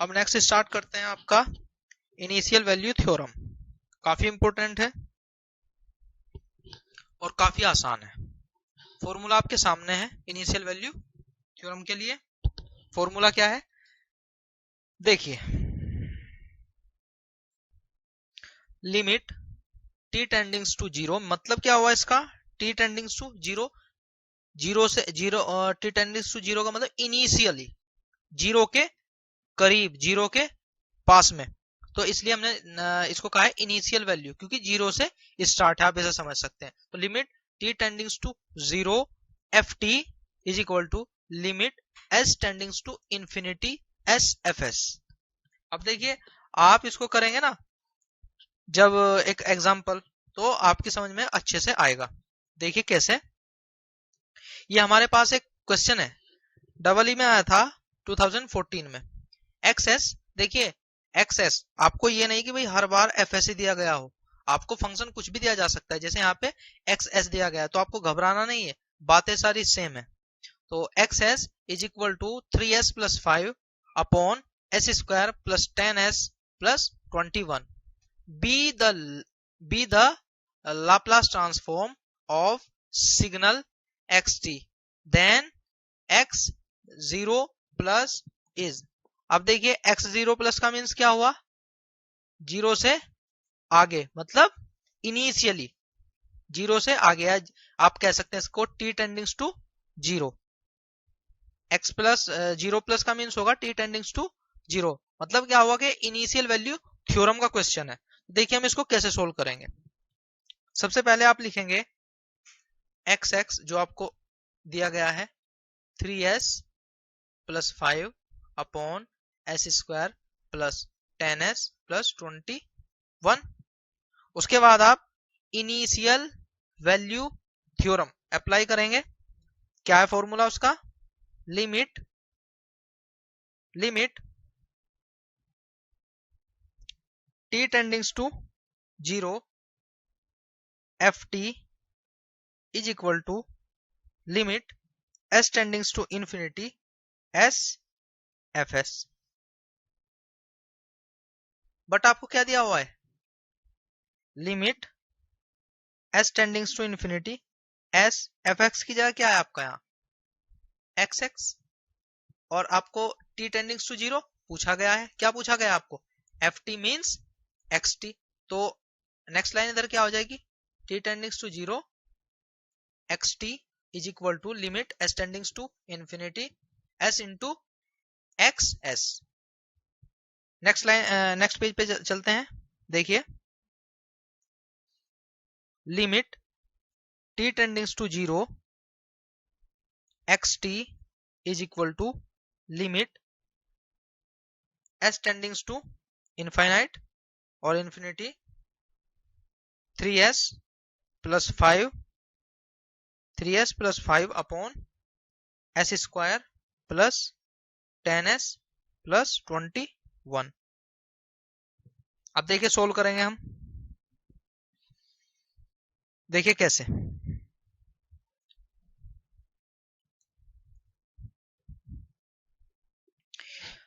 अब next start करते हैं आपका इनिशियल वैल्यू थ्योरम। काफी इंपॉर्टेंट है और काफी आसान है। फॉर्मूला आपके सामने है इनिशियल वैल्यू थ्योरम के लिए। फॉर्मूला क्या है देखिए, लिमिट t टेंडिंग्स टू जीरो, मतलब क्या हुआ इसका, t टेंडिंग्स टू जीरो, जीरो से जीरो, t टेंडिंग्स टू जीरो का मतलब इनिशियली जीरो के करीब, जीरो के पास में, तो इसलिए हमने इसको कहा है इनिशियल वैल्यू, क्योंकि जीरो से स्टार्ट है, आप ऐसा समझ सकते हैं। तो limit t टेंडिंग्स to zero F T is equal to limit s टेंडिंग्स to infinity S F S. अब देखिए आप इसको करेंगे ना जब एक एग्जाम्पल, तो आपकी समझ में अच्छे से आएगा। देखिए कैसे, ये हमारे पास एक क्वेश्चन है, डबल ई में आया था 2014 में। एक्स, देखिए एक्स, आपको ये नहीं कि भाई हर बार एफ एस दिया गया हो, आपको फंक्शन कुछ भी दिया जा सकता है। जैसे यहाँ पे एक्स एस दिया गया है, तो आपको घबराना नहीं है, बातें सारी सेम है। तो X S is equal to 3s plus 5 upon S square plus 10s plus 21। be the Laplace transform of signal xt, then x zero plus is. अब देखिए x जीरो प्लस का मीन्स क्या हुआ, जीरो से आगे, मतलब इनिशियली जीरो से आगे है। आप कह सकते हैं इसको t टेंडिंग्स to zero. x plus zero plus का मीन्स होगा t टेंडिंग्स टू जीरो, मतलब क्या हुआ कि इनिशियल वैल्यू थ्योरम का क्वेश्चन है। देखिए हम इसको कैसे सोल्व करेंगे। सबसे पहले आप लिखेंगे x जो आपको दिया गया है 3s plus 5 upon S square plus 10s plus 21। उसके बाद आप इनिशियल वैल्यू थ्योरम अप्लाई करेंगे। क्या है फॉर्मूला उसका, limit t टेंडिंग्स to zero F T is equal to limit s टेंडिंग्स to infinity S F S. But आपको क्या दिया हुआ है, limit s टेंडिंग्स to infinity S F X की जगह क्या है आपका यहाँ एक्स एक्स, और आपको t टेंडिंग्स टू जीरो पूछा गया है। क्या पूछा गया है आपको, F T means X T. तो नेक्स्ट लाइन इधर क्या हो जाएगी, t टेंडिंग्स to zero X T is equal to limit s टेंडिंग्स to infinity s into X S. Next line, next page पे चलते हैं। देखिए limit t टेंडिंग्स to zero X T is equal to limit s टेंडिंग्स to infinite और infinity 3s plus 5 upon S square plus 10s plus 21। अब देखिए solve करेंगे हम, देखिए कैसे।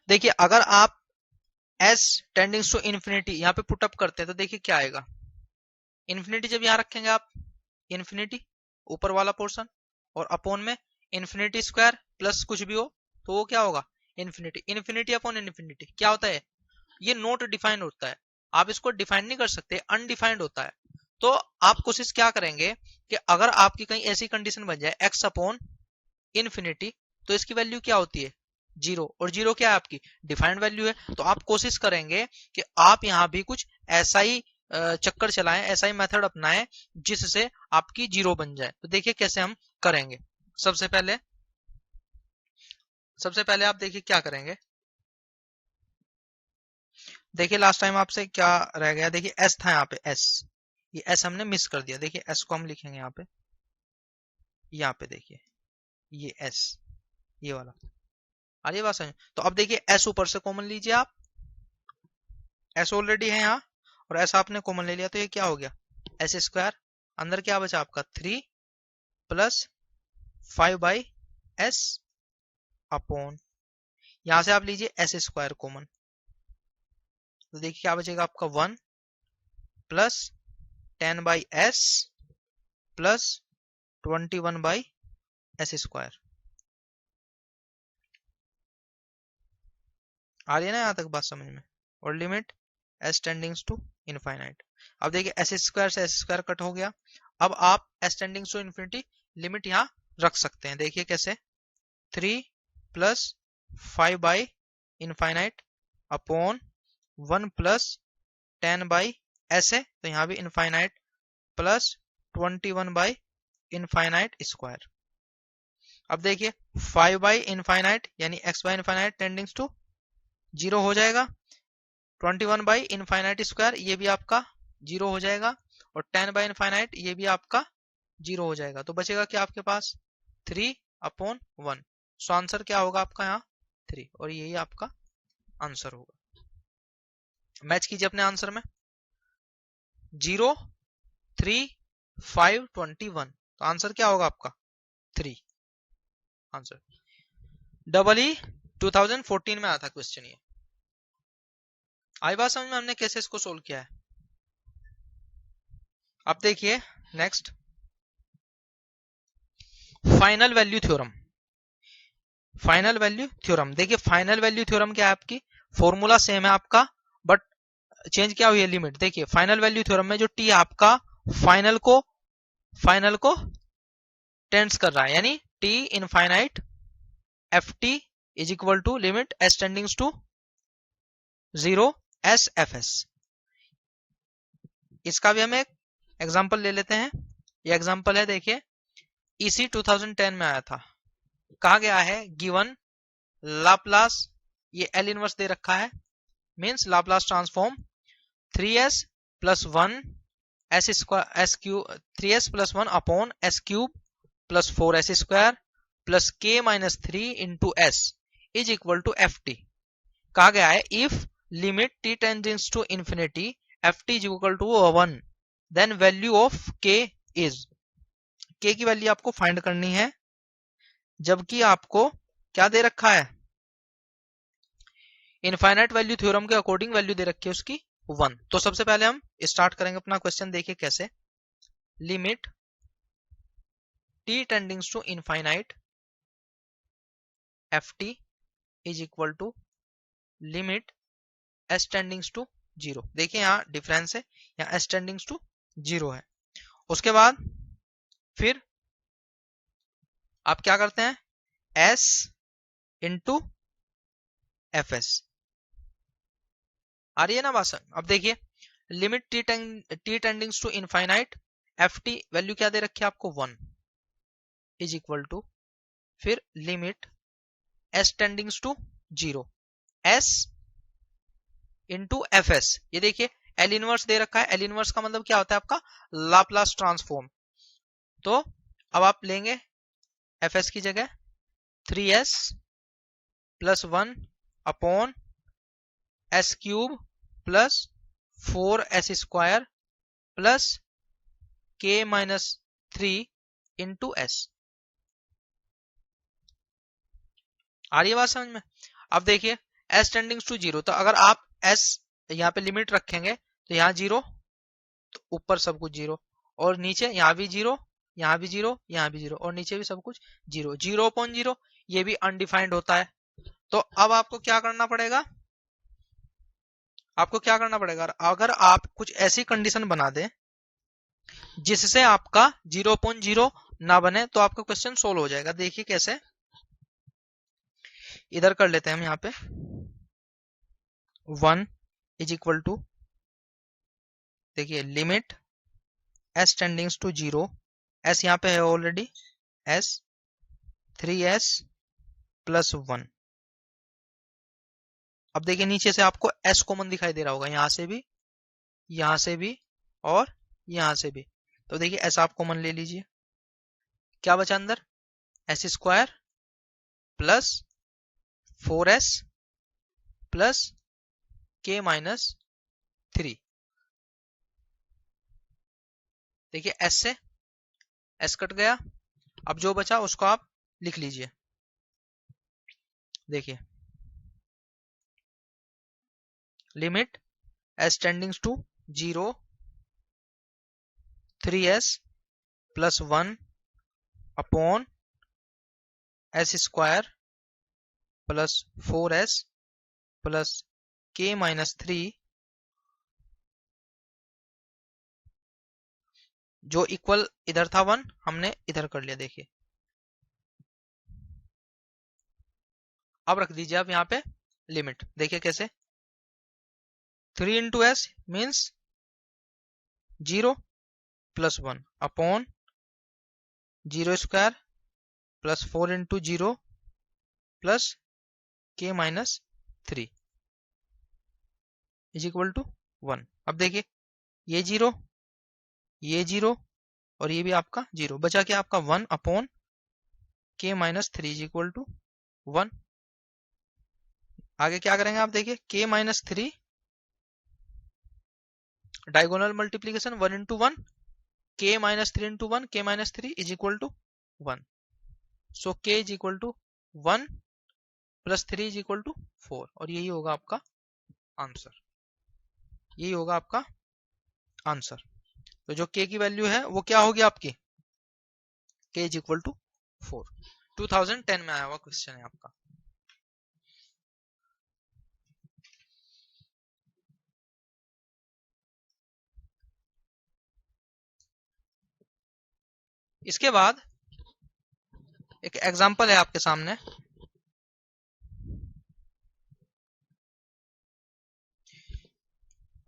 देखिए अगर आप s टेंडिंग्स टू इन्फिनिटी यहाँ पे पुट अप करते हैं तो देखिए क्या आएगा, इन्फिनिटी जब यहाँ रखेंगे आप, इन्फिनिटी ऊपर वाला पोर्शन और अपॉन में इन्फिनिटी स्क्वायर प्लस कुछ भी हो तो वो क्या होगा, इन्फिनिटी। इन्फिनिटी अपॉन इन्फिनिटी क्या होता है, ये नॉट डिफाइंड होता है, आप इसको डिफाइन नहीं कर सकते, अनडिफाइंड होता है। तो आप कोशिश क्या करेंगे कि अगर आपकी कहीं ऐसी कंडीशन बन जाए एक्स अपॉन इन्फिनिटी, तो इसकी वैल्यू क्या होती है, जीरो, और जीरो क्या है आपकी डिफाइंड वैल्यू है। तो आप कोशिश करेंगे कि आप यहाँ भी कुछ ऐसा ही चक्कर चलाएं, ऐसा ही मेथड अपनाएं जिससे आपकी जीरो बन जाए। तो देखिए कैसे हम करेंगे। सबसे पहले आप देखिए क्या करेंगे। देखिए लास्ट टाइम आपसे क्या रह गया, देखिए एस था यहाँ पे, एस, ये एस हमने मिस कर दिया। देखिए एस को हम लिखेंगे यहाँ पे देखिए ये एस, ये वाला, आ रही है बात समझ। तो अब देखिए एस ऊपर से कॉमन लीजिए आप, एस ऑलरेडी है यहाँ और एस आपने कॉमन ले लिया, तो ये क्या हो गया, एस स्क्वायर, अंदर क्या बचा आपका 3 प्लस 5/s अपॉन, यहां से आप लीजिए एस स्क्वायर कॉमन, तो देखिए क्या बचेगा आपका 1 प्लस 10/s प्लस 21/s²। आ रही है ना यहाँ तक बात समझ में। और लिमिट s टेंडिंग्स टू इनफाइनाइट। अब देखिए s² से s² कट हो गया। अब आप s टेंडिंग्स टू इन्फिनिटी लिमिट यहाँ रख सकते हैं। देखिए कैसे, 3 प्लस 5/इनफाइनाइट अपॉन 1 प्लस 10/s है तो यहाँ भी इनफाइनाइट प्लस 21/इनफाइनाइट²। अब देखिए 5/इनफाइनाइट यानी x/इनफाइनाइट टेंडिंग्स टू 0 हो जाएगा। 21/इनफाइनाइट² ये भी आपका 0 हो जाएगा। और 10/इनफाइनाइट ये भी आपका 0 हो जाएगा। तो बचेगा क्या आपके पास 3/1। सो आंसर क्या होगा आपका यहाँ 3, और यही आपका आंसर होगा। मैच कीजिए अपने आंसर में 0, 3, 5, 21। तो आंसर क्या होगा आपका 3 आंसर। EE 2014 में आया था क्वेश्चन ये। आई बात समझ में हमने कैसे इसको सोल्व किया है। अब देखिए next final value theorem. Final value theorem, देखिए फाइनल वैल्यू थ्योरम क्या है आपकी, फॉर्मूला सेम है आपका बट चेंज क्या हुई है लिमिट। देखिए फाइनल वैल्यू थ्योरम में जो टी आपका फाइनल को टेंड्स कर रहा है, यानी T infinite F T is equal to limit S tendings to 0 S F S. इसका भी हम एक एग्जांपल ले लेते हैं। ये एग्जांपल है, देखिए इसी 2010 में आया था। कहा गया है गिवन लाप्लास, ये एल इनवर्स दे रखा है, means Laplace transform 3s plus 1 3s plus 1 upon s cube plus 4s² plus k minus 3 into s is equal to F T. कहा गया है if limit t tends to infinity F T is equal to 1 then value of k is. k की वैल्यू आपको find करनी है, जबकि आपको क्या दे रखा है, इनफाइनाइट वैल्यू थ्योरम के अकॉर्डिंग वैल्यू दे रखी है उसकी 1। तो सबसे पहले हम स्टार्ट करेंगे अपना क्वेश्चन। देखिए कैसे, limit t टेंडिंग्स to infinite F T is equal to limit s टेंडिंग्स to 0। देखिए यहाँ डिफरेंस है, यहाँ s टेंडिंग्स टू 0 है। उसके बाद फिर आप क्या करते हैं, s इंटू एफ एस। आ रही है ना बात। अब देखिए limit t टेंडिंग्स to infinite F T value क्या दे रखी है आपको 1 इज इक्वल टू फिर limit s टेंडिंग्स to 0 s into F S. ये देखिए एल इनवर्स दे रखा है, एल इनवर्स का मतलब क्या होता है आपका लाप्लास ट्रांसफॉर्म। तो अब आप लेंगे एफ एस की जगह 3s plus 1 upon s cube plus 4s² plus k minus 3 into s। आ रही है बात समझ में। अब देखिए s टेंडिंग्स टू 0, तो अगर आप s यहाँ पे लिमिट रखेंगे तो यहाँ 0, तो ऊपर सब कुछ 0, और नीचे यहाँ भी 0, यहाँ भी 0, यहाँ भी 0, और नीचे भी सब कुछ 0। 0/0 ये भी अनडिफाइंड होता है। तो अब आपको क्या करना पड़ेगा, अगर आप कुछ ऐसी कंडीशन बना दें जिससे आपका 0/0 ना बने तो आपका क्वेश्चन सोल्व हो जाएगा। देखिए कैसे, इधर कर लेते हैं हम यहाँ पे 1 इज इक्वल टू, देखिए लिमिट s टेंडिंग्स टू 0, s यहाँ पे है ऑलरेडी, s 3s प्लस 1। अब देखिए नीचे से आपको s कॉमन दिखाई दे रहा होगा, यहाँ से भी, यहाँ से भी, और यहाँ से भी। तो देखिए s आप कॉमन ले लीजिए, क्या बचा अंदर, s² plus 4s plus k minus 3। देखिए s से s कट गया, अब जो बचा उसको आप लिख लीजिए। देखिए limit s टेंडिंग्स to 0 3s plus 1 upon s square plus 4s plus k minus 3 जो इक्वल इधर था 1 हमने इधर कर लिया। देखिए अब रख दीजिए आप यहाँ पे लिमिट। देखिए कैसे 3 into S means 0 plus 1 upon 0 square plus 4 into 0 plus के माइनस 3 इज इक्वल टू 1। अब देखिए ये 0 और ये भी आपका 0 बचा क्या आपका 1 अपॉन के माइनस 3 इज इक्वल टू 1। आगे क्या करेंगे आप देखिए के minus 3 diagonal multiplication 1 into 1 k minus 3 into 1 k minus 3 is equal to 1। So k is equal to 1 plus 3 is equal to 4 और यही होगा आपका आंसर। यही होगा आपका आंसर। तो जो k की वैल्यू है वो क्या होगी आपकी k इज इक्वल टू 4। 2010 में आया हुआ क्वेश्चन है आपका। इसके बाद एक एग्जांपल है आपके सामने।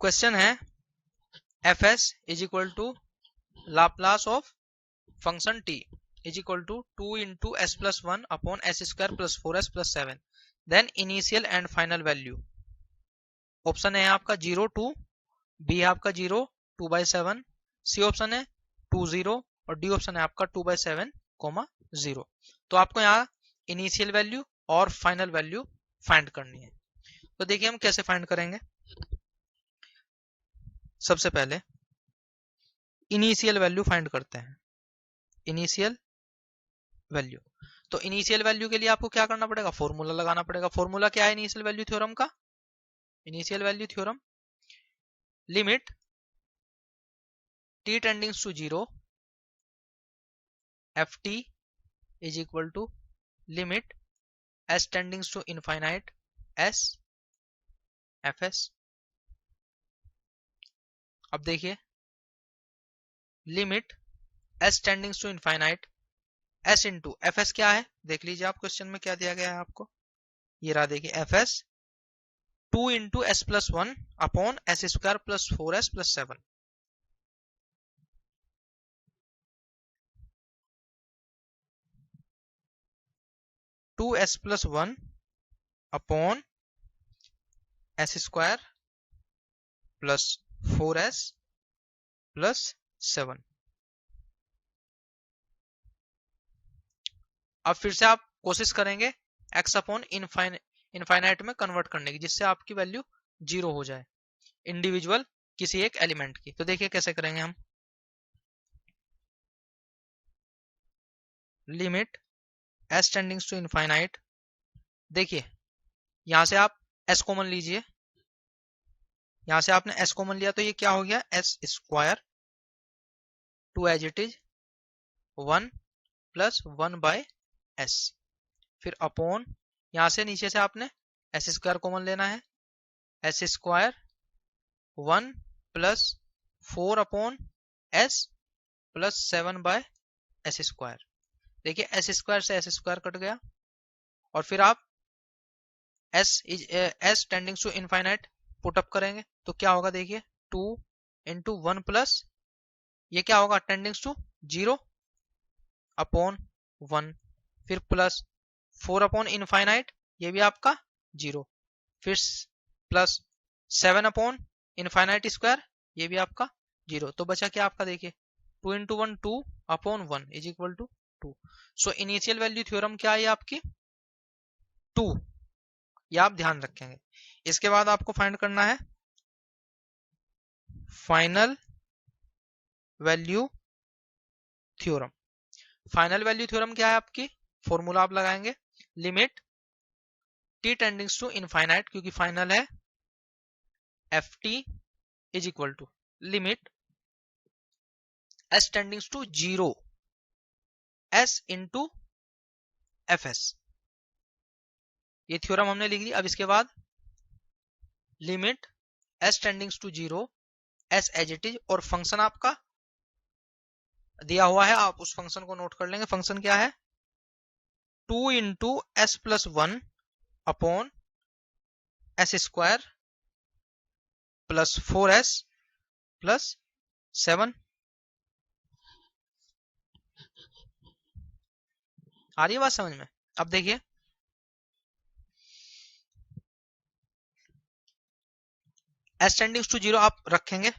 क्वेश्चन है fs is equal to Laplace of function t is equal to 2 into S plus 1 upon S square plus 4s plus 7 then initial and final value. Option है आपका 0 2, बी है आपका 0 2/7, सी ऑप्शन है 2 0 और डी ऑप्शन है आपका 2/7 0। तो आपको यहाँ इनिशियल वैल्यू और फाइनल वैल्यू फाइंड करनी है। तो देखिए हम कैसे फाइंड करेंगे। सबसे पहले इनिशियल वैल्यू फाइंड करते हैं। इनिशियल वैल्यू, तो इनिशियल वैल्यू के लिए आपको क्या करना पड़ेगा, फॉर्मूला लगाना पड़ेगा। फॉर्मूला क्या है इनिशियल वैल्यू थ्योरम का? Initial value theorem limit t टेंडिंग्स to 0 ft is equal to limit s टेंडिंग्स to infinite s fs। अब देखिए limit s टेंडिंग्स to infinite s into fs क्या है देख लीजिए आप, क्वेश्चन में क्या दिया गया है आपको। ये रहा देखिए fs 2 into S plus 1 upon S square plus 4s plus 7। Two S plus 1 upon S square plus 4s plus 7। अब फिर से आप कोशिश करेंगे x अपॉन इनफाइनाइट में कन्वर्ट करने की, जिससे आपकी वैल्यू 0 हो जाए इंडिविजुअल किसी एक एलिमेंट की। तो देखिए कैसे करेंगे हम। लिमिट s टेंडिंग्स टू इनफाइनाइट, देखिए यहां से आप s कॉमन लीजिए। यहां से आपने s कॉमन लिया तो ये क्या हो गया s square 2 as it is 1 plus 1 by s, फिर अपॉन यहां से नीचे से आपने s स्क्वायर कॉमन लेना है, s square 1 plus 4 upon s plus 7 by s square. देखिए s स्क्वायर से s स्क्वायर कट गया और फिर आप s टेंडिंग्स to infinite put up करेंगे तो क्या होगा देखिए 2 इंटू 1 प्लस ये क्या होगा टेंडिंग्स टू 0 अपॉन 1, फिर प्लस 4 अपॉन इनफाइनाइट ये भी आपका 0, फिर प्लस 7 अपॉन इनफाइनाइट स्क्वायर ये भी आपका 0। तो बचा क्या आपका देखिए 2 into 1 2 upon 1 is equal to 2। So initial value theorem क्या है आपकी 2, ये आप ध्यान रखेंगे। इसके बाद आपको फाइंड करना है final value theorem. Final value theorem क्या है आपकी, फॉर्मूला आप लगाएंगे लिमिट t टेंडिंग्स टू इनफाइनाइट, क्योंकि फाइनल है ft is equal to limit s टेंडिंग्स to 0 s into F S. ये थ्योरम हमने लिख दिया। अब इसके बाद limit s टेंडिंग्स to 0 s as it is, और फंक्शन आपका दिया हुआ है, आप उस फंक्शन को नोट कर लेंगे। फंक्शन क्या है? 2 into S plus 1 upon S square plus 4s plus 7। आ रही है बात समझ में? अब देखिए s टेंडिंग्स टू 0 आप रखेंगे।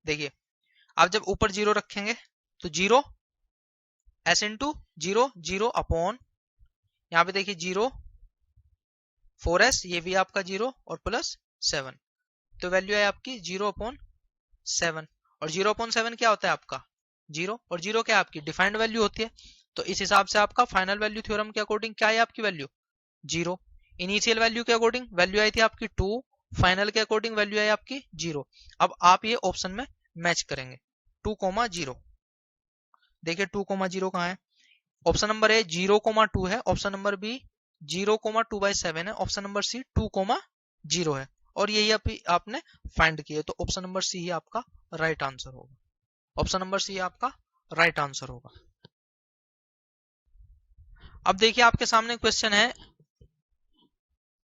देखिए आप जब ऊपर 0 रखेंगे तो 0 s इंटू 0 0 अपॉन, यहाँ पे देखिए 0 4s, ये भी आपका 0 और प्लस 7, तो वैल्यू है आपकी 0 अपॉन 7। और 0 अपॉन 7 क्या होता है आपका? 0, और 0 क्या आपकी डिफाइंड वैल्यू होती है। तो इस हिसाब से आपका फाइनल वैल्यू थ्योरम के अकॉर्डिंग क्या है आपकी वैल्यू? 0। इनिशियल वैल्यू के अकॉर्डिंग वैल्यू आई थी आपकी 2, फाइनल के अकॉर्डिंग वैल्यू आई आपकी 0। अब आप ये ऑप्शन में मैच करेंगे 2,0। देखिए 2,0 कहाँ है? ऑप्शन नंबर ए 0,2 है, ऑप्शन नंबर बी 0,2/7 है, ऑप्शन नंबर सी 2,0 है, और यही आपने फाइंड किया। तो ऑप्शन नंबर सी ही आपका राइट आंसर होगा। ऑप्शन नंबर सी आपका राइट आंसर होगा। अब देखिए आपके सामने क्वेश्चन है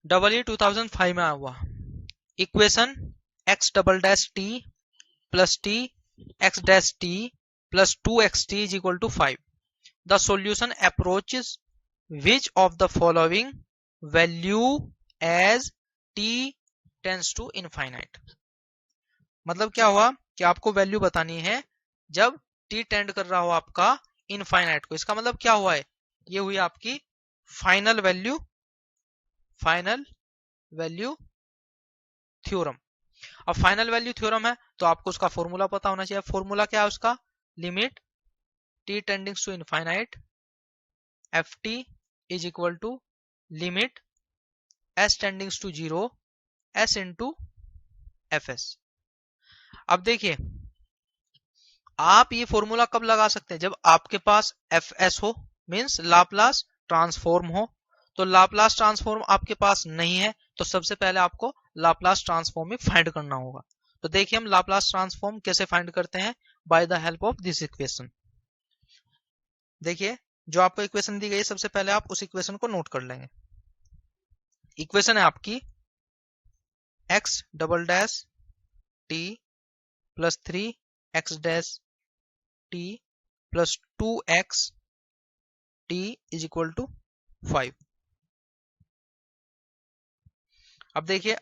EE 2005 में आया हुआ equation x double dash T plus T X dash T plus 2xt is equal to 5। The solution approaches which of the following value as t tends to infinite। मतलब क्या हुआ कि आपको वैल्यू बतानी है जब t टेंड कर रहा हो आपका इनफाइनाइट को। इसका मतलब क्या हुआ है? ये हुई आपकी फाइनल वैल्यू थ्योरम। अब फाइनल वैल्यू थ्योरम है तो आपको उसका फॉर्मूला पता होना चाहिए। फॉर्मूला क्या है उसका? Limit t टेंडिंग्स to infinite F T is equal to limit s टेंडिंग्स to 0 s into F S. अब देखिए आप ये फॉर्मूला कब लगा सकते हैं? जब आपके पास एफ एस हो, मीन्स लाप्लास ट्रांसफॉर्म हो। तो लाप्लास ट्रांसफॉर्म आपके पास नहीं है तो सबसे पहले आपको लाप्लास ट्रांसफॉर्म ही फाइंड करना होगा। तो देखिए हम लाप्लास ट्रांसफॉर्म कैसे फाइंड करते हैं? By the help of this equation. देखिए जो आपको इक्वेशन दी गई है सबसे पहले आप उस इक्वेशन को नोट कर लेंगे। इक्वेशन है आपकी x double dash T plus 3x dash T plus 2x T is equal to 5। अब देखिए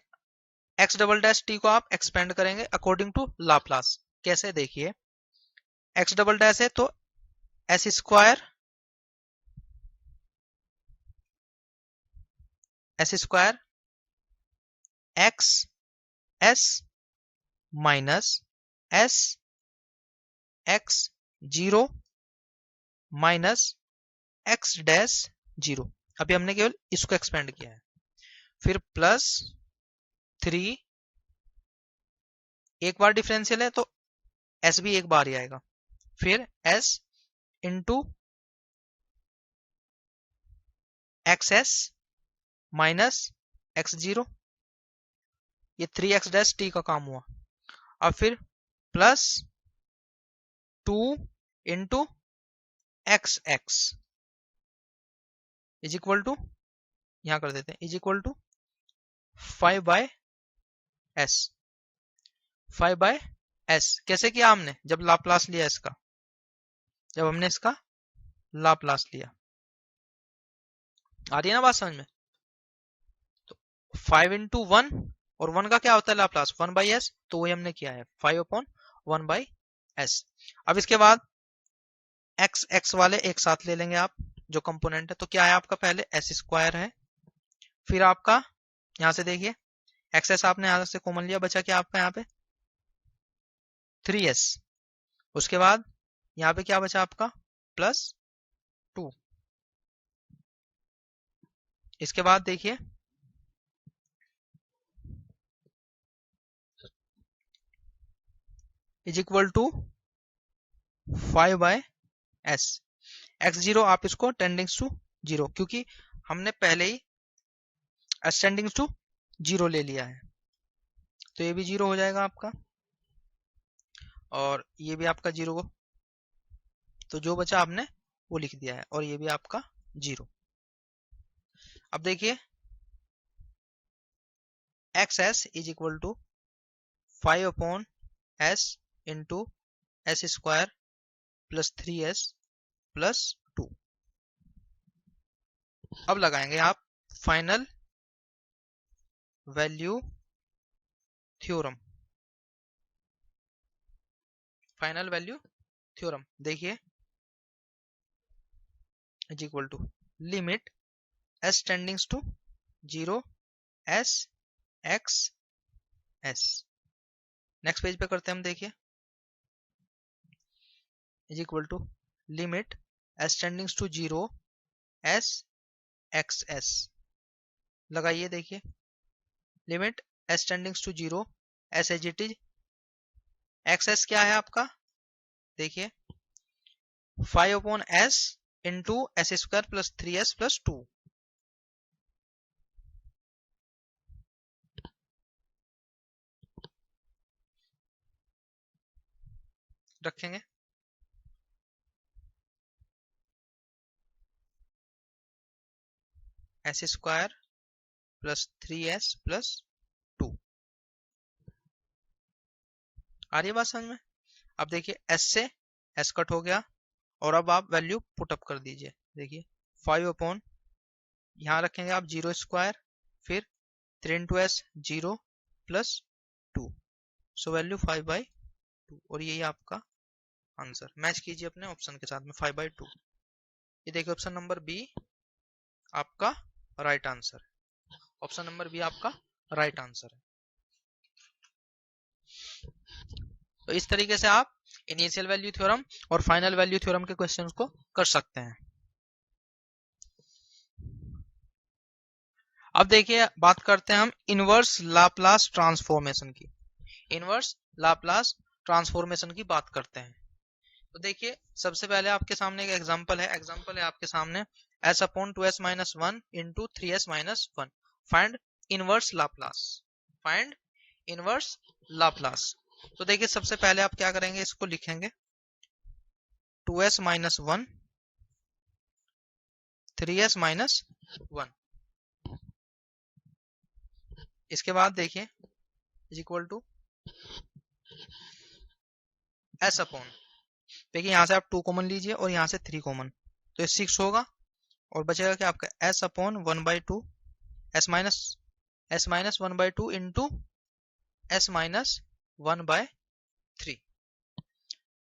x डबल डैश टी को आप एक्सपेंड करेंगे अकॉर्डिंग टू लाप्लास। कैसे? देखिए x डबल डैश है तो s square x s minus s x 0 minus x dash 0। अभी हमने केवल इसको एक्सपेंड किया है। फिर प्लस 3, एक बार डिफरेंशियल है तो s भी एक बार ही आएगा। फिर s into xs minus x0, ये 3x डैश t का काम हुआ। अब फिर plus 2 into xx is equal to, यहां कर देते हैं, is equal to 5/s। 5/s कैसे किया हमने? जब लाप्लास लिया इसका, जब हमने इसका लाप्लास लिया। आ रही है ना बात समझ में? तो 5 इंटू 1, और 1 का क्या होता है लाप्लास? 1/s, तो वही हमने किया है 5/1/s। अब इसके बाद x x वाले एक साथ ले लेंगे आप, जो कंपोनेंट है। तो क्या है आपका? पहले s स्क्वायर है, फिर आपका यहां से देखिए एक्स आपने यहां से कॉमन लिया, बचा क्या आपका? यहाँ पे 3s। उसके बाद यहाँ पे क्या बचा आपका? प्लस 2। इसके बाद देखिए is equal to 5/s। x0 आप इसको टेंडिंग्स टू 0, क्योंकि हमने पहले ही s टेंडिंग्स टू 0 ले लिया है, तो ये भी 0 हो जाएगा आपका, और ये भी आपका 0, तो जो बचा आपने वो लिख दिया है, और ये भी आपका 0। अब देखिए xs is equal to 5/s into s square plus 3s plus 2। अब लगाएंगे आप final value theorem. Final value theorem देखिए, is equal to limit s टेंडिंग्स to 0 s x s। Next page पे करते हैं हम, देखिए is equal to limit s टेंडिंग्स to 0 s x s। लगाइए, देखिए limit s टेंडिंग्स to 0 s as it is, X S क्या है आपका, देखिए 5/s into s square plus 3s plus 2। रखेंगे S square plus 3s plus 2। आ रही है बात समझ में। अब देखिए s से s कट हो गया, और अब आप वैल्यू पुट अप कर दीजिए, देखिए 5/, यहाँ रखेंगे आप 0 स्क्वायर, फिर 3 into S 0 plus 2, so value 5/2, और यही आपका आंसर। मैच कीजिए अपने ऑप्शन के साथ में 5/2। ये देखिए ऑप्शन नंबर बी आपका राइट आंसर है। ऑप्शन नंबर बी आपका राइट आंसर है। तो इस तरीके से आप इनिशियल वैल्यू थ्योरम और फाइनल वैल्यू थ्योरम के क्वेश्चंस को कर सकते हैं। अब देखिए बात करते हैं हम इनवर्स लाप्लास ट्रांसफॉर्मेशन की। इनवर्स लाप्लास ट्रांसफॉर्मेशन की बात करते हैं। तो देखिए सबसे पहले आपके सामने एक एग्जांपल है आपके सामने s/2s-1 into 3s-1। Find inverse Laplace. Find inverse Laplace. तो देखिए सबसे पहले आप क्या करेंगे, इसको लिखेंगे 2s-1 3s-1। इसके बाद देखिए इज इक्वल टू s/, देखिए यहाँ से आप 2 कॉमन लीजिए और यहाँ से 3 कॉमन, तो ये 6 होगा, और बचेगा क्या आपका s/1/2 s-1/2 इंटू s-1/3।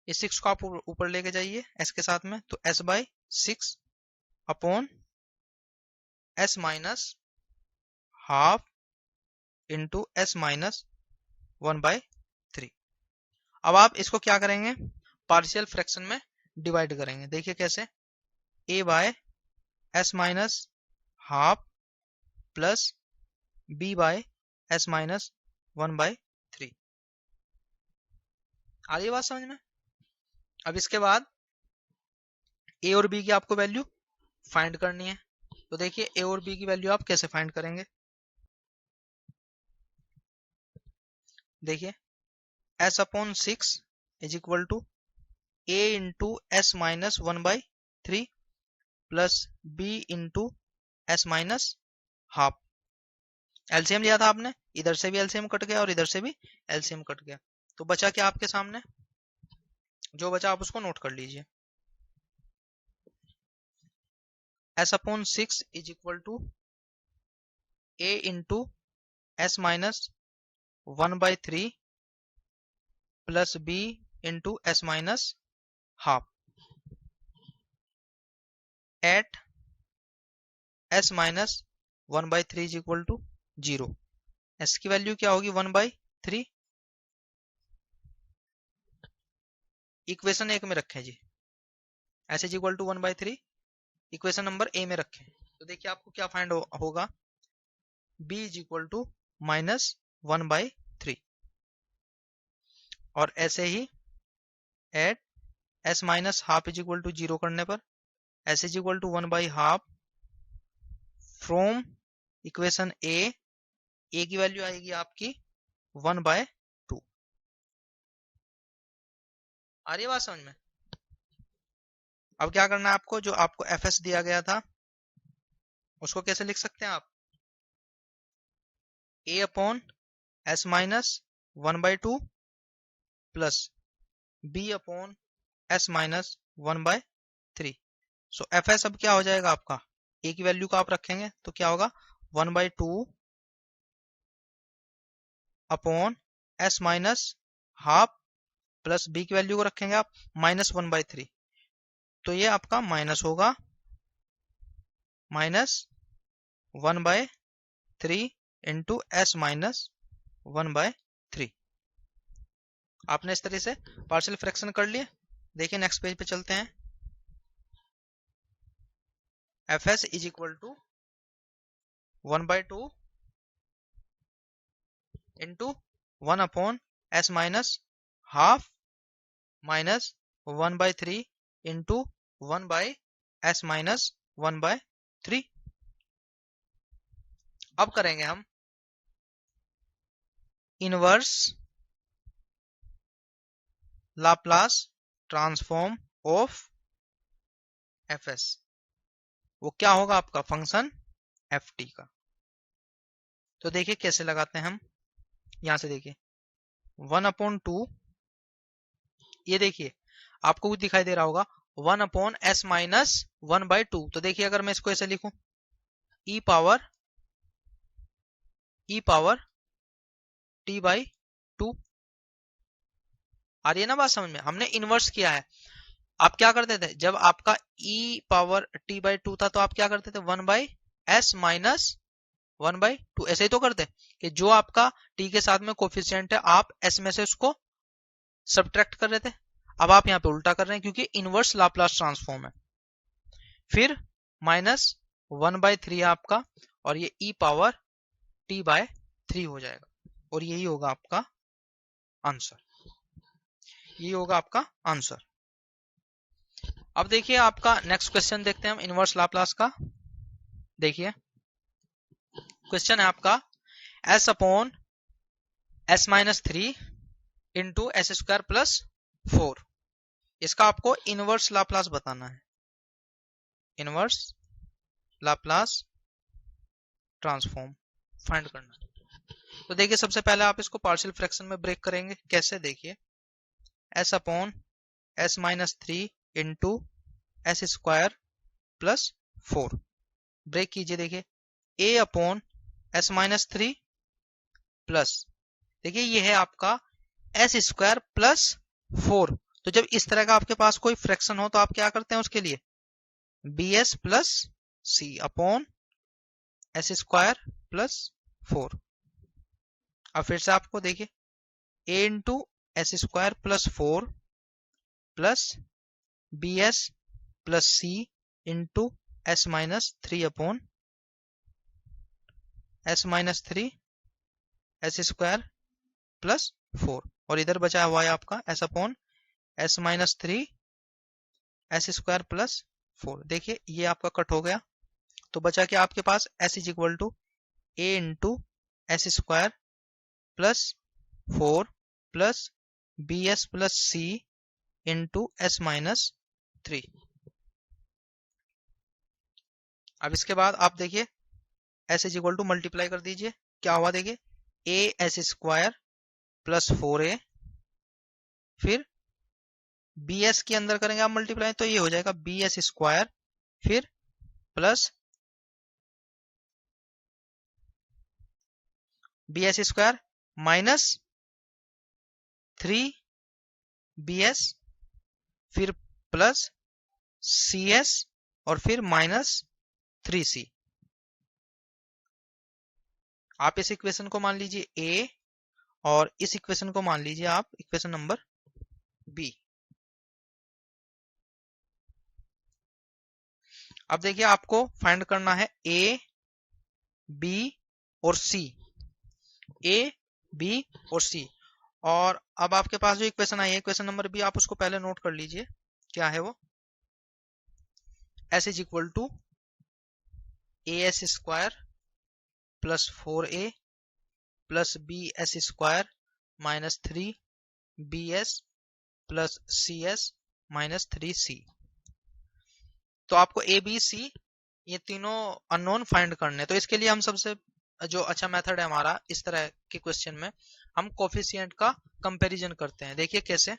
इस 6 को आप ऊपर लेके जाइए s के साथ में, तो s/6 upon s-12 into s-1/3। अब आप इसको क्या करेंगे, पार्शियल फ्रैक्शन में डिवाइड करेंगे। देखिए कैसे, a/s-12 प्लस b/s-1/3। आ रही है बात समझ में। अब इसके बाद a और b की आपको वैल्यू फाइंड करनी है। तो देखिए a और b की वैल्यू आप कैसे फाइंड करेंगे, देखिए s/6 is equal to a into s-1/3 plus b into s-12। LCM लिया था आपने, इधर से भी एलसीएम कट गया और इधर से भी एलसीएम कट गया, तो बचा क्या आपके सामने, जो बचा आप उसको नोट कर लीजिए। s/6 is equal to a into s-1/3 plus b into s-12 at s-1/3 is equal to 0। s की वैल्यू क्या होगी 1/3, इक्वेशन 1 में रखें जी, s is equal to 1/3 equation number A में रखें। तो देखिए आपको क्या फाइंड होगा, b इज इक्वल टू -1/3। और ऐसे ही at S minus half is equal to 0 करने पर S is equal to 1/2 from equation A की वैल्यू आएगी आपकी 1/2। आ रही है बात समझ में? अब क्या करना है आपको, जो आपको एफ एस दिया गया था उसको कैसे लिख सकते हैं आप, A upon S minus 1/2 plus B upon S minus 1/3। So F S अब क्या हो जाएगा आपका, ए की वैल्यू को आप रखेंगे तो क्या होगा 1/2 upon S minus half plus b की वैल्यू को रखेंगे आप -1/3। तो ये आपका माइनस होगा -1/3 इंटू एस माइनस 1/3। आपने इस तरह से पार्शियल फ्रैक्शन कर लिए। देखिए नेक्स्ट पेज पे चलते हैं। F s is equal to 1/2 into 1 upon S minus half minus 1/3 into 1/s minus 1/3। अब करेंगे हम inverse Laplace transform of F s. वो क्या होगा आपका फंक्शन एफ टी का। तो देखिए कैसे लगाते हैं हम, यहां से देखिए 1/2, ये देखिए आपको कुछ दिखाई दे रहा होगा 1/s माइनस 1/2। तो देखिए अगर मैं इसको ऐसे लिखूं e पावर t/2। आ रही है ना बात समझ में? हमने इनवर्स किया है। आप क्या करते थे, जब आपका e पावर t/2 था तो आप क्या करते थे 1/s माइनस 1/2 ऐसे ही तो करते कि जो आपका t के साथ में कोफिशिएंट है आप s में से उसको सब्ट्रैक्ट कर रहे थे। अब आप यहाँ पे उल्टा कर रहे हैं क्योंकि इनवर्स लाप्लास ट्रांसफॉर्म है। फिर -1/3 है आपका और ये e पावर t/3 हो जाएगा और यही होगा आपका आंसर। ये होगा आपका आंसर। अब देखिए आपका नेक्स्ट क्वेश्चन देखते हैं हम इनवर्स लाप्लास का। देखिए क्वेश्चन है आपका s upon s minus 3 into s square plus 4। इसका आपको इनवर्स लाप्लास बताना है, इनवर्स लाप्लास ट्रांसफॉर्म फाइंड करना है। तो देखिए सबसे पहले आप इसको पार्शियल फ्रैक्शन में ब्रेक करेंगे। कैसे, देखिए s upon s minus 3 into s square plus 4 break कीजिए। देखिए a upon s minus 3 plus, देखिए ये है आपका एस स्क्वायर प्लस 4। तो जब इस तरह का आपके पास कोई फ्रैक्शन हो तो आप क्या करते हैं उसके लिए bs plus c upon S square plus 4। अब फिर से आपको देखिए a into s square plus 4 plus bs plus c into s minus 3 upon S minus 3 S square plus 4 और इधर बचा हुआ है आपका s upon S minus 3 S square plus 4। देखिए ये आपका कट हो गया तो बचा क्या आपके पास s is equal to a into s square plus 4 plus bs plus c into s minus 3। अब इसके बाद आप देखिए s is equal to multiply कर दीजिए, क्या हुआ देखिए a S square plus 4a, फिर bs के अंदर करेंगे आप मल्टीप्लाई तो ये हो जाएगा bs स्क्वायर फिर plus bs square minus 3bs फिर प्लस cs और फिर माइनस 3c। आप इस इक्वेशन को मान लीजिए a और इस इक्वेशन को मान लीजिए आप इक्वेशन नंबर b। अब देखिए आपको फाइंड करना है a, b और c, a, b और c। और अब आपके पास जो इक्वेशन आई है, इक्वेशन नंबर भी आप उसको पहले नोट कर लीजिए, क्या है वो, s is equal to as² plus 4a plus bs² minus 3bs plus cs minus 3c। तो आपको a b c ये तीनों अननोन फाइंड करने, तो इसके लिए हम सबसे जो अच्छा मेथड है हमारा इस तरह के क्वेश्चन में, हम कोफिशिएंट का कंपैरिजन करते हैं। देखिए कैसे,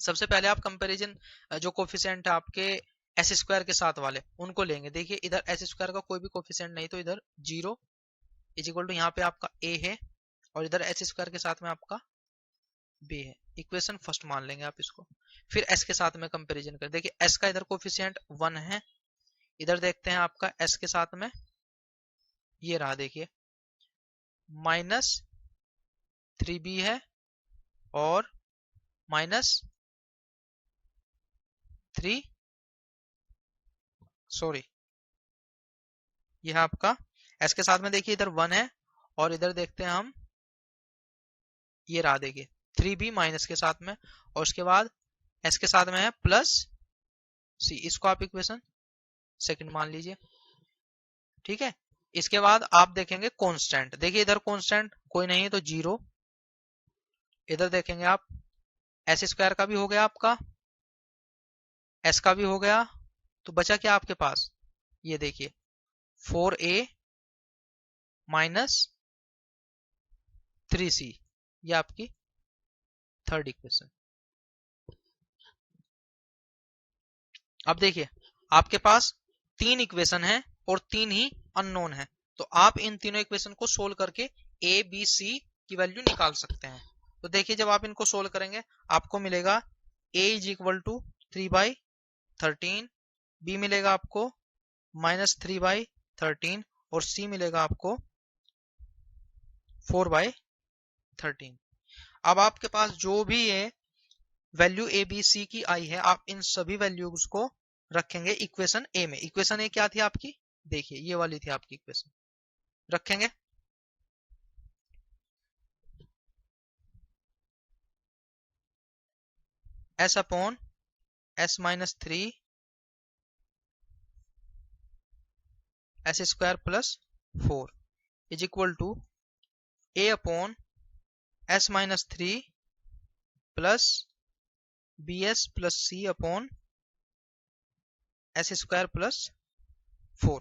सबसे पहले आप कंपैरिजन जो कोफिशिएंट है आपके s² के साथ वाले उनको लेंगे। देखिए इधर s² का कोई भी कोफिशिएंट नहीं, तो इधर 0 इज इक्वल टू यहाँ पे आपका a है और इधर s² के साथ में आपका b है। इक्वेशन फर्स्ट मान लेंगे आप इसको, फिर s के साथ में कंपैरिजन करें। देखिए s का इधर कोफिशिएंट 1 है, इधर देखते हैं आपका s के साथ में ये रहा, देखिए माइनस 3b है और माइनस 3 सॉरी ये है आपका s के साथ में, देखिए इधर 1 है और इधर देखते हैं हम ये रहा, देखिए 3b माइनस के साथ में, और उसके बाद s के साथ में है प्लस c। इसको आप इक्वेशन सेकंड मान लीजिए, ठीक है। इसके बाद आप देखेंगे कांस्टेंट, देखिए इधर कांस्टेंट कोई नहीं है तो 0, इधर देखेंगे आप s² का भी हो गया आपका, s का भी हो गया, तो बचा क्या आपके पास, ये देखिए 4a माइनस 3c, ये आपकी थर्ड इक्वेशन। अब देखिए आपके पास 3 इक्वेशन है और 3 ही अननोन है, तो आप इन तीनों इक्वेशन को सोल्व करके a b c की वैल्यू निकाल सकते हैं। तो देखिए जब आप इनको सोल्व करेंगे आपको मिलेगा a is equal to 3/13, b मिलेगा आपको -3/13 और c मिलेगा आपको 4/13। अब आपके पास जो भी ये वैल्यू ए बी सी की आई है, आप इन सभी वैल्यूज को रखेंगे इक्वेशन ए में। इक्वेशन ए क्या थी आपकी, देखिए ये वाली थी आपकी इक्वेशन, रखेंगे s upon s-3 s² plus 4 is equal to a upon s-3 plus bs plus c upon s² plus 4।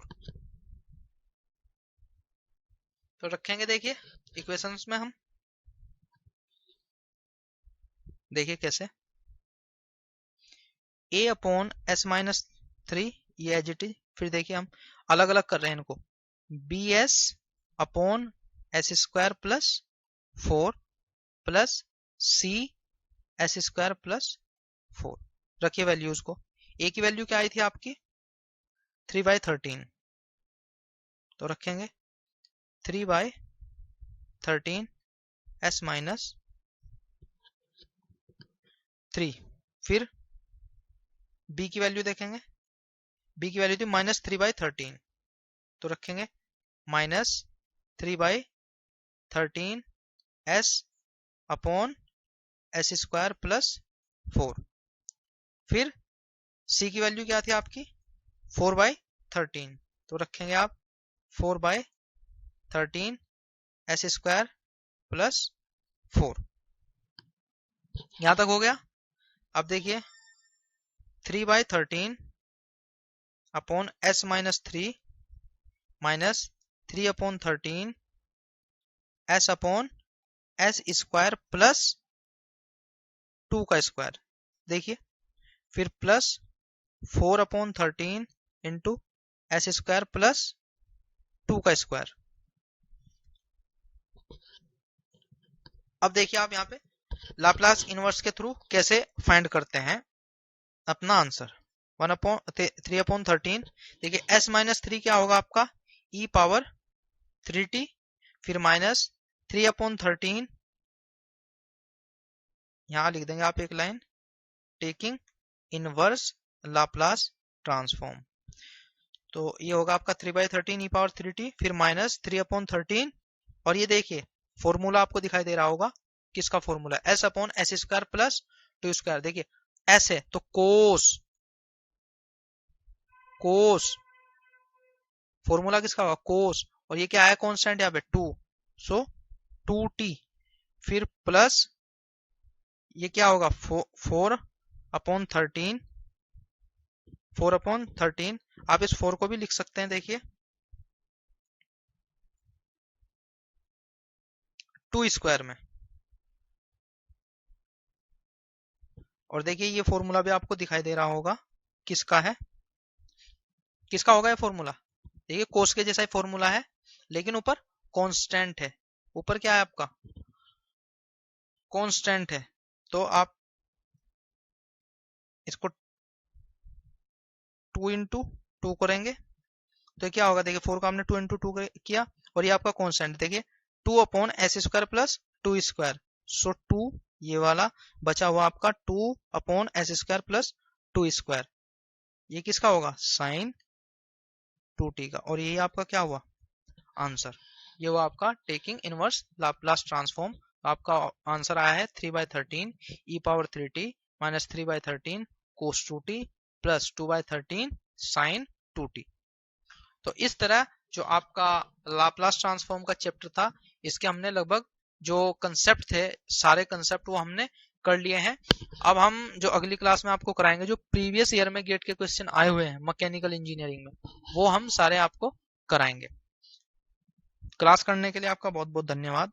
तो रखेंगे देखिए इक्वेशंस में हम, देखिए कैसे a अपॉन s-3 ये एज इट इज, फिर देखिए हम अलग अलग कर रहे हैं इनको, bs upon s² plus 4 plus c s² plus 4। रखिए वैल्यूज को, a की वैल्यू क्या आई थी आपकी 3/13, तो रखेंगे 3/13 s-3, फिर b की वैल्यू देखेंगे, b की वैल्यू थी -3/13, तो रखेंगे -3/13 s अपॉन s² प्लस 4। फिर c की वैल्यू क्या थी आपकी 4/13, तो रखेंगे आप 4/13 s² प्लस 4। यहां तक हो गया। अब देखिए 3/13 upon s-3 minus 3/13 s upon s² plus 2 का स्क्वायर, देखिए फिर प्लस 4/13 इंटू s² प्लस 2 का स्क्वायर। अब देखिए आप यहाँ पे लाप्लास इनवर्स के थ्रू कैसे फाइंड करते हैं अपना आंसर, 3/13। देखिए s-3 क्या होगा आपका e पावर 3t, फिर माइनस 3/13, यहां लिख देंगे आप एक line, taking inverse Laplace transform, तो ये होगा आपका 3/13 e पावर 3t, फिर माइनस 3/13, और ये देखिए फॉर्मूला आपको दिखाई दे रहा होगा किसका formula, S upon S square plus two square. देखिए एस है तो कोस, कोस फॉर्मूला किसका होगा कोस, और ये क्या है कांस्टेंट यहाँ पे 2, सो 2t, फिर प्लस ये क्या होगा 4 अपॉन 13, 4 अपॉन 13, आप इस 4 को भी लिख सकते हैं देखिए 2 स्क्वायर में, और देखिए ये फॉर्मूला भी आपको दिखाई दे रहा होगा किसका है, किसका होगा ये फॉर्मूला, देखिए कोस के जैसा ही फॉर्मूला है लेकिन ऊपर कांस्टेंट है, ऊपर क्या है आपका कांस्टेंट है, तो आप इसको 2 इंटू 2 करेंगे तो क्या होगा, देखिए 4 को हमने 2 इंटू 2 किया, और ये आपका कांस्टेंट देखिए 2 upon S square plus 2 square, so 2 ये वाला बचा हुआ आपका 2 upon S square plus 2 square, ये किसका होगा साइन 2t का, और यही आपका क्या हुआ आंसर, ये हुआ आपका टेकिंग इनवर्स लाप्लास ट्रांसफॉर्म। आपका आंसर आया है 3/13 e power 3t minus 3/13 cos 2t plus 2/13 sin 2t। तो इस तरह जो आपका लाप्लास ट्रांसफॉर्म का चैप्टर था, इसके हमने लगभग जो कंसेप्ट थे सारे कंसेप्ट वो हमने कर लिए हैं। अब हम जो अगली क्लास में आपको कराएंगे जो प्रीवियस ईयर में गेट के क्वेश्चन आए हुए हैं मैकेनिकल इंजीनियरिंग में, वो हम सारे आपको कराएंगे। क्लास करने के लिए आपका बहुत बहुत धन्यवाद।